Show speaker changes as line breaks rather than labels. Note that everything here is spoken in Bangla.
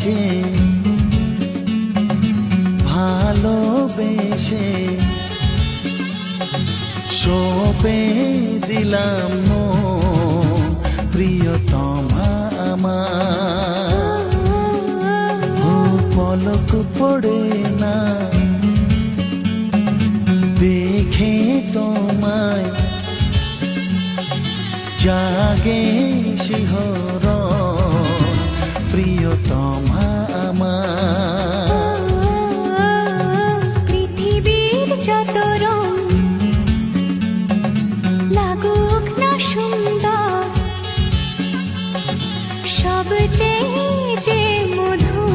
যে ভালোবেসে সঁপে দিলাম মন প্রিয়তমা আমার। পলক পড়ে না দেখে তোমায়, জাগে শিহরণ প্রিয়তমা আমার।
পৃথিবীর যত রং লাগুক না সুন্দর, সবচেয়ে যে মধুর